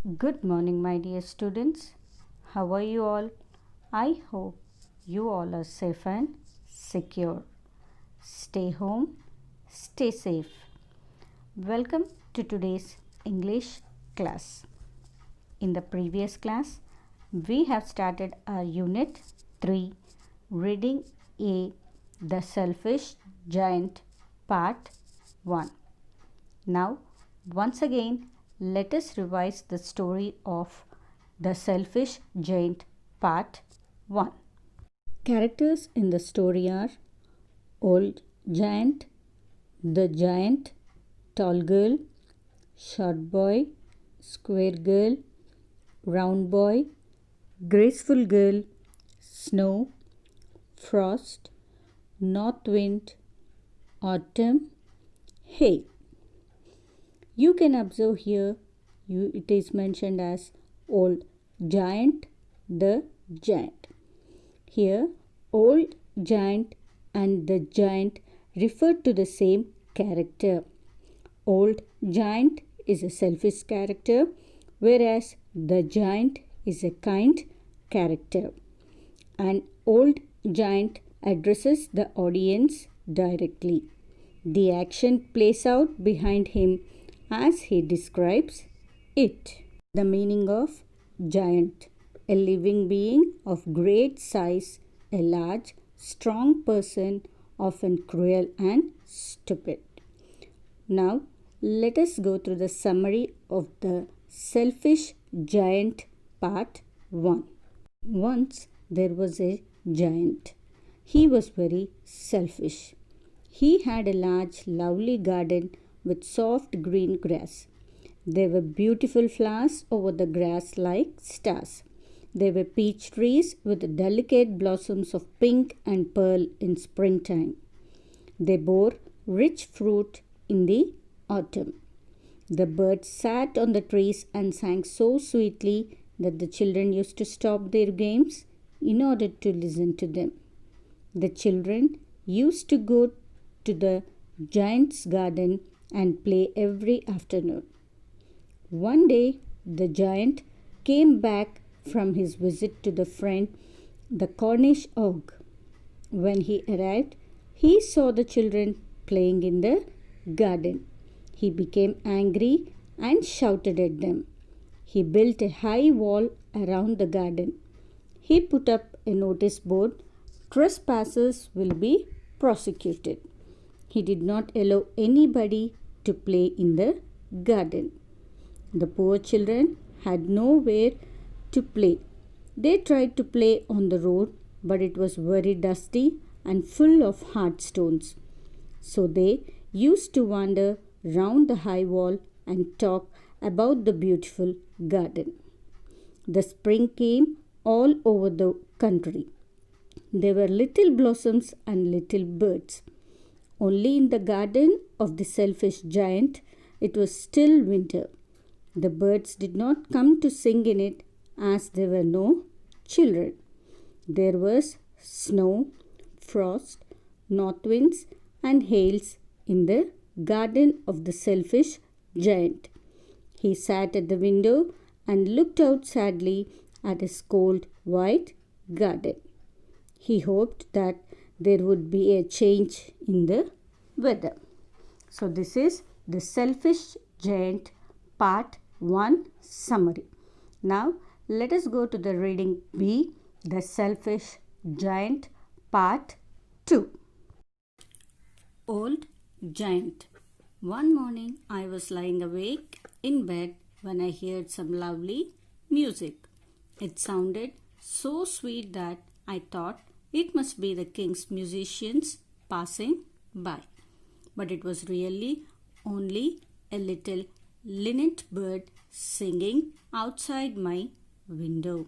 Good morning, my dear students. How are you all? I hope you all are safe and secure. Stay home, stay safe. Welcome to today's English class. In the previous class, we have started our Unit 3, Reading A, The Selfish Giant, Part 1. Now, once again, let us revise the story of The Selfish Giant Part 1. Characters in the story are Old Giant, the Giant, Tall Girl, Short Boy, Square Girl, Round Boy, Graceful Girl, Snow, Frost, North Wind, Autumn, Hay. You can observe here it is mentioned as Old Giant, the Giant. Here, Old Giant and the Giant refer to the same character. Old Giant is a selfish character, whereas the Giant is a kind character. An Old Giant addresses the audience directly. The action plays out behind him as he describes it. The meaning of giant: a living being of great size, a large, strong person, often cruel and stupid. Now, let us go through the summary of the Selfish Giant Part 1. Once there was a giant. He was very selfish. He had a large, lovely garden with soft green grass. There were beautiful flowers over the grass like stars. There were peach trees with delicate blossoms of pink and pearl in springtime. They bore rich fruit in the autumn. The birds sat on the trees and sang so sweetly that the children used to stop their games in order to listen to them. The children used to go to the giant's garden and play every afternoon. One day, the giant came back from his visit to the friend, the Cornish oak. When he arrived, he saw the children playing in the garden. He became angry and shouted at them. He built a high wall around the garden. He put up a notice board: trespassers will be prosecuted. He did not allow anybody to play in the garden. The poor children had nowhere to play. They tried to play on the road, but it was very dusty and full of hard stones. So they used to wander round the high wall and talk about the beautiful garden. The spring came all over the country. There were little blossoms and little birds. Only in the garden of the selfish giant, it was still winter. The birds did not come to sing in it as there were no children. There was snow, frost, north winds, and hails in the garden of the selfish giant. He sat at the window and looked out sadly at his cold, white garden. He hoped that there would be a change in the weather. So this is the Selfish Giant Part 1 summary. Now let us go to the reading B, the Selfish Giant Part 2. Old Giant. One morning I was lying awake in bed when I heard some lovely music. It sounded so sweet that I thought it must be the king's musicians passing by. But it was really only a little linnet bird singing outside my window.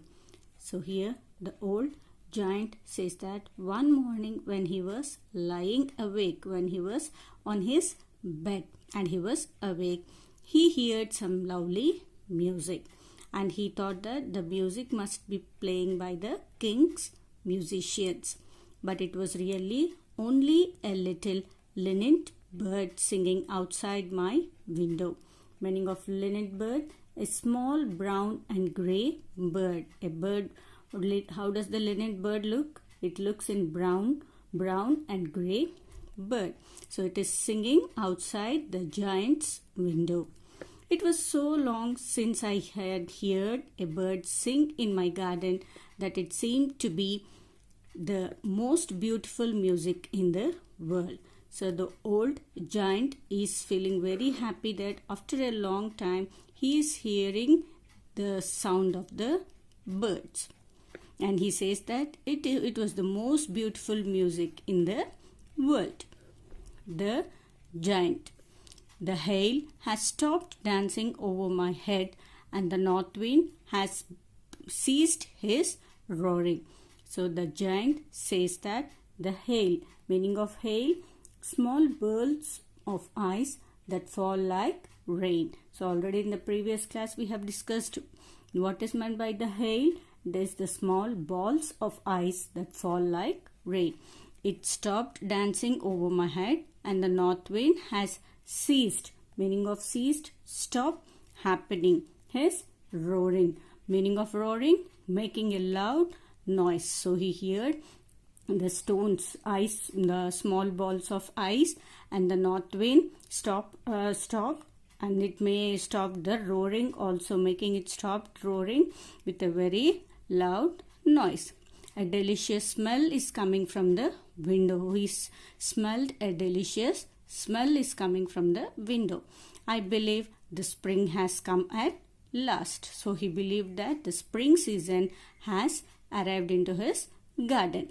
So here the old giant says that one morning when he was lying awake, when he was on his bed and he was awake, he heard some lovely music and he thought that the music must be playing by the king's musicians. But it was really only a little linnet bird singing outside my window. Meaning of linnet bird a small brown and grey bird. A bird, how does the linnet bird look? It looks in brown and grey bird. So it is singing outside the giant's window. It was so long since I had heard a bird sing in my garden that it seemed to be the most beautiful music in the world. So the old giant is feeling very happy that after a long time he is hearing the sound of the birds. And he says that it was the most beautiful music in the world. The giant. The hail has stopped dancing over my head and the north wind has ceased his roaring. So the giant says that the hail, meaning of hail, small balls of ice that fall like rain. So already in the previous class we have discussed what is meant by the hail. It is the small balls of ice that fall like rain. It stopped dancing over my head and the north wind has ceased, meaning of ceased, stop happening, his roaring, meaning of roaring, making a loud noise. So he heard the stones, ice, the small balls of ice, and the north wind stopped, and it may stop the roaring also, making it stop roaring with a very loud noise. A delicious smell is coming from the window. He smelled a delicious smell is coming from the window. I believe the spring has come at last. So he believed that the spring season has arrived into his garden.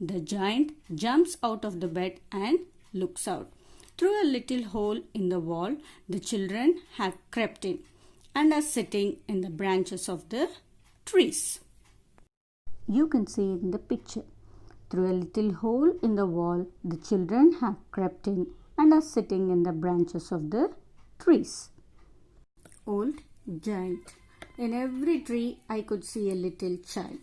The giant jumps out of the bed and looks out. Through a little hole in the wall, the children have crept in and are sitting in the branches of the trees. You can see in the picture. Through a little hole in the wall, the children have crept in and are sitting in the branches of the trees. Old giant. In every tree I could see a little child.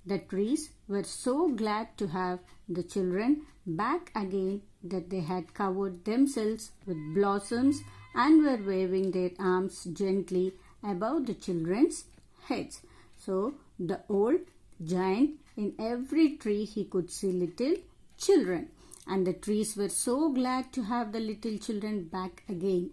The trees were so glad to have the children back again that they had covered themselves with blossoms and were waving their arms gently above the children's heads. So the old giant, in every tree he could see little children, and the trees were so glad to have the little children back again,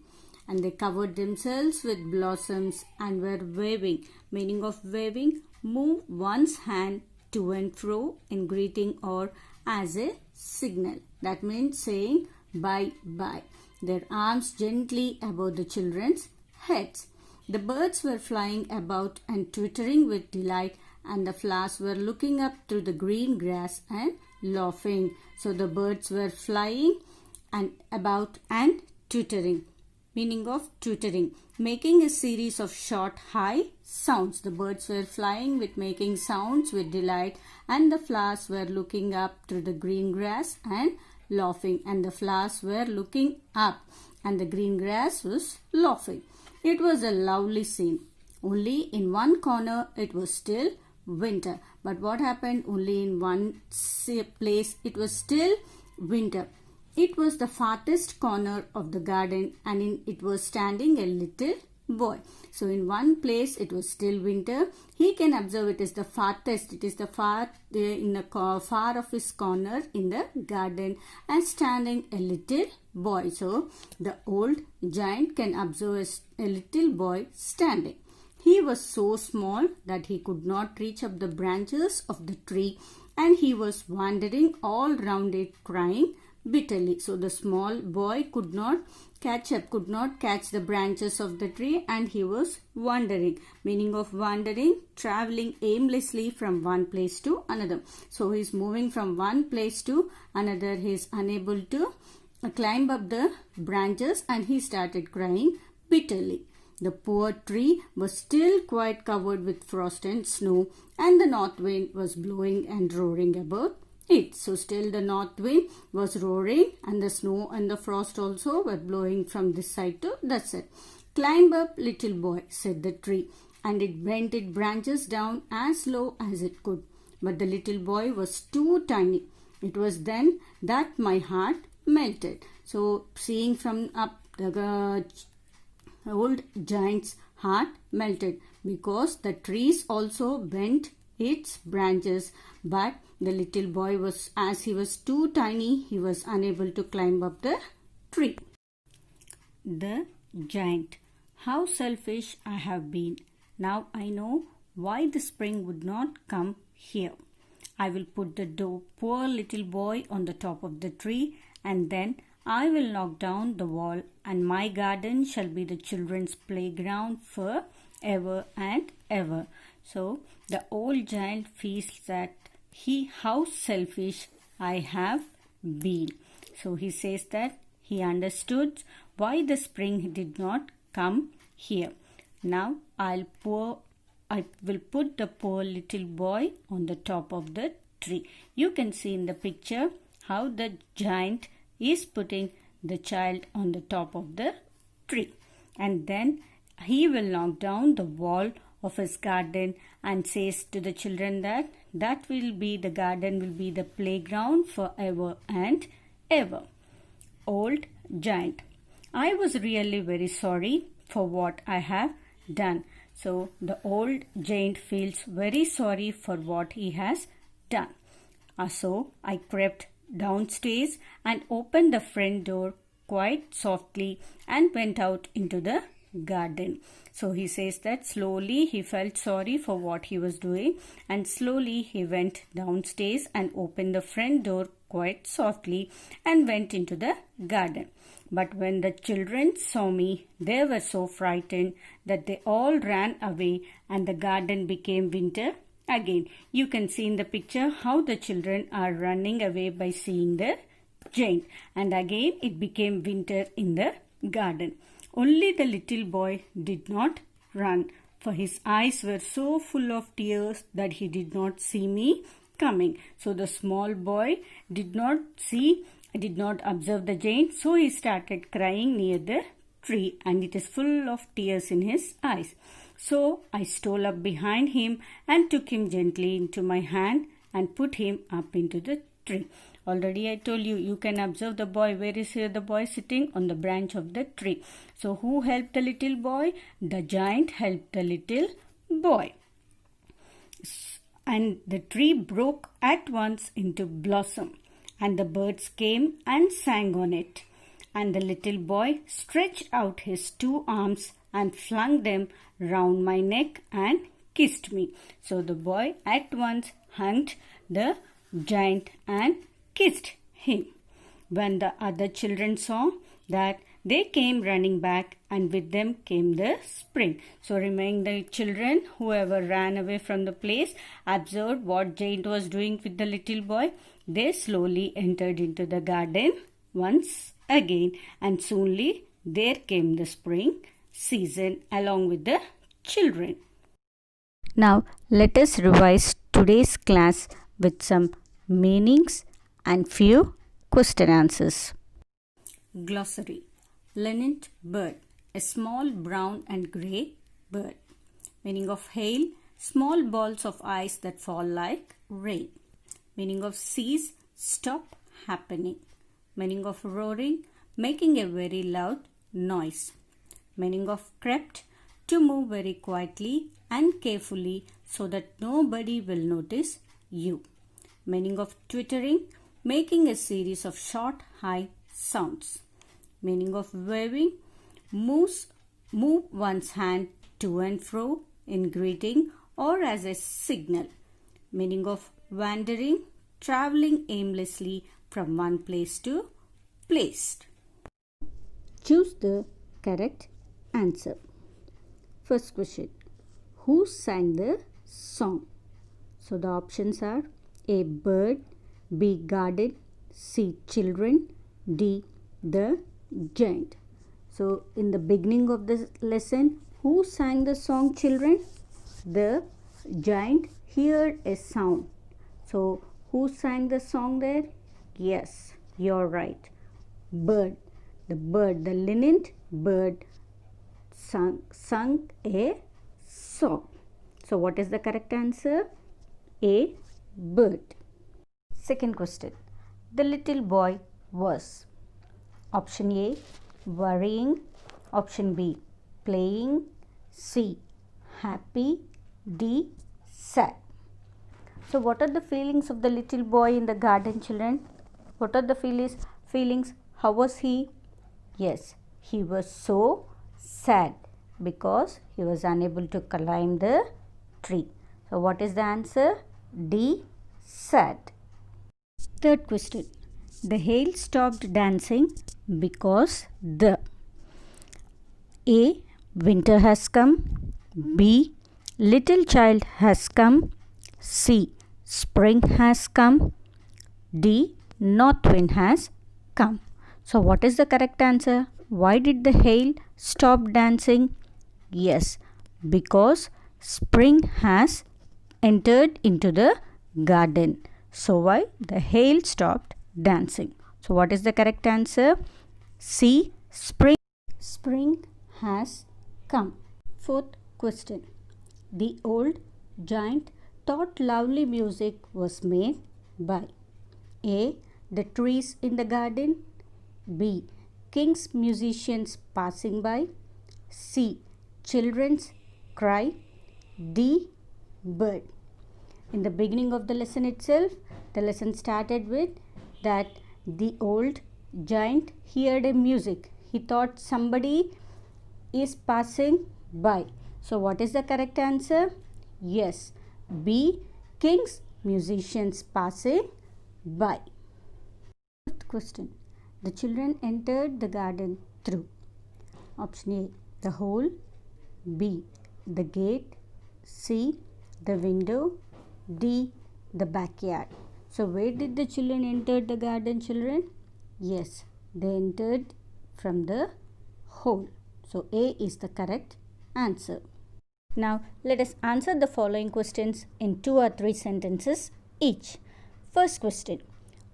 and they covered themselves with blossoms and were waving, meaning of waving, move one's hand to and fro in greeting or as a signal. That means saying bye bye. Their arms gently above the children's heads. The birds were flying about and twittering with delight, and the flowers were looking up through the green grass and laughing. So the birds were flying and about and twittering, meaning of twittering, making a series of short high sounds. The birds were flying with making sounds with delight, and the flowers were looking up through the green grass and laughing, and the flowers were looking up and the green grass was laughing. It was a lovely scene. Only in one corner it was still winter. But what happened? Only in one place it was still winter. It was the farthest corner of the garden, and in it was standing a little boy. So in one place it was still winter. He can observe it is the farthest. It is the far in the far of his corner in the garden, and standing a little boy. So the old giant can observe a little boy standing. He was so small that he could not reach up the branches of the tree, and he was wandering all round it, crying bitterly. So the small boy could not catch the branches of the tree, and he was wandering, meaning of wandering, traveling aimlessly from one place to another. So he is moving from one place to another. He is unable to climb up the branches, and he started crying bitterly. The poor tree was still quite covered with frost and snow, and the north wind was blowing and roaring about it. So still the north wind was roaring, and the snow and the frost also were blowing from this side to that side. "Climb up, little boy," said the tree, and it bent its branches down as low as it could. But the little boy was too tiny. It was then that my heart melted. So seeing from up the old giant's heart melted because the trees also bent its branches, but the little boy was, as he was too tiny, he was unable to climb up the tree. The giant. How selfish I have been. Now I know why the spring would not come here. I will put the poor little boy on the top of the tree, and then I will knock down the wall, and my garden shall be the children's playground for ever and ever. So the old giant feels that how selfish I have been. So he says that he understood why the spring did not come here. Now I will put the poor little boy on the top of the tree. You can see in the picture how the giant is putting the child on the top of the tree, and then he will knock down the wall of his garden and says to the children that will be the garden, will be the playground forever and ever. Old giant. I was really very sorry for what I have done. So the old giant feels very sorry for what he has done. So I crept downstairs and opened the front door quite softly and went out into the garden. So he says that slowly he felt sorry for what he was doing, and slowly he went downstairs and opened the front door quite softly and went into the garden. But when the children saw me, they were so frightened that they all ran away, and the garden became winter again. You can see in the picture how the children are running away by seeing the giant, and again it became winter in the garden. Only the little boy did not run, for his eyes were so full of tears that he did not see me coming. So the small boy did not observe the giant, so he started crying near the tree, and it is full of tears in his eyes. So I stole up behind him and took him gently into my hand and put him up into the tree. Already I told you, you can observe the boy. Where is the boy? Sitting on the branch of the tree. So who helped the little boy? The giant helped the little boy. And the tree broke at once into blossom, and the birds came and sang on it. And the little boy stretched out his 2 arms and flung them round my neck and kissed me. So the boy at once hugged the giant and kissed him. When the other children saw that, they came running back, and with them came the spring. So remaining the children, whoever ran away from the place, observed what giant was doing with the little boy. They slowly entered into the garden once again, and soonly there came the spring season along with the children. Now let us revise today's class with some meanings and few question answers. Glossary. Linnet bird, a small brown and grey bird. Meaning of hail, small balls of ice that fall like rain. Meaning of cease, stop happening. Meaning of roaring, making a very loud noise. Meaning of crept, to move very quietly and carefully so that nobody will notice you. Meaning of twittering, making a series of short high sounds. Meaning of waving, move one's hand to and fro in greeting or as a signal. Meaning of wandering, traveling aimlessly from one place to place. Choose the correct answer. First question. Who sang the song? So the options are A. Bird, B. Garden, C. Children, D. The giant. So in the beginning of the lesson, who sang the song, children? The giant heard a sound. So who sang the song there? Yes, you're right. Bird. The linnet bird sung a song. So what is the correct answer? A. Bird. Second question. The little boy was. Option A, worrying. Option B, playing. C. Happy. D. Sad. So what are the feelings of the little boy in the garden, children? What are the feelings? How was he? Yes, he was so sad because he was unable to climb the tree. So what is the answer? D. Sad. Third question. The hail stopped dancing because the A. Winter has come. B. Little child has come. C. Spring has come. D. North wind has come. So what is the correct answer? Why did the hail stop dancing? Yes, because spring has entered into the garden. So why the hail stopped dancing? So what is the correct answer? C. Spring. Spring has come. Fourth question. The old giant thought lovely music was made by A. The trees in the garden. B. King's musicians passing by. C. Children's cry. D. Bird. In the beginning of the lesson itself, the lesson started with that the old giant heard a music. He thought somebody is passing by. So what is the correct answer? Yes, B. King's musicians passing by. Fifth question. The children entered the garden through option A. The hole. B. The gate. C. The window. D. The backyard. So where did the children enter the garden, children? Yes, they entered from the hole. So A is the correct answer. Now let us answer the following questions in 2 or 3 sentences each. First question.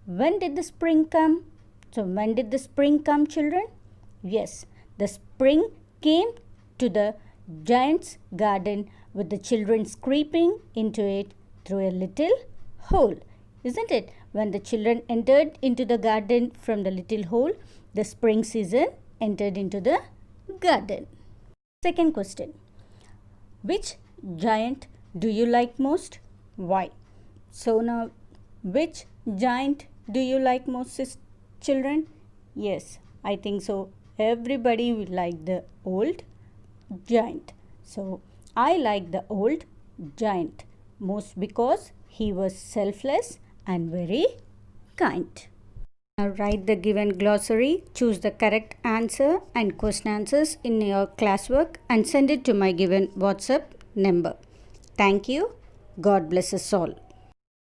When did the spring come? So when did the spring come, children? Yes, the spring came to the giant's garden with the children creeping into it through a little hole. Isn't it? When the children entered into the garden from the little hole, the spring season entered into the garden. Second question. Which giant do you like most? Why? So now, which giant do you like most, children? Yes, I think so. Everybody will like the old giant. So I like the old giant most because he was selfless and very kind. Now write the given glossary, choose the correct answer and question answers in your classwork and send it to my given WhatsApp number. Thank you. God bless us all.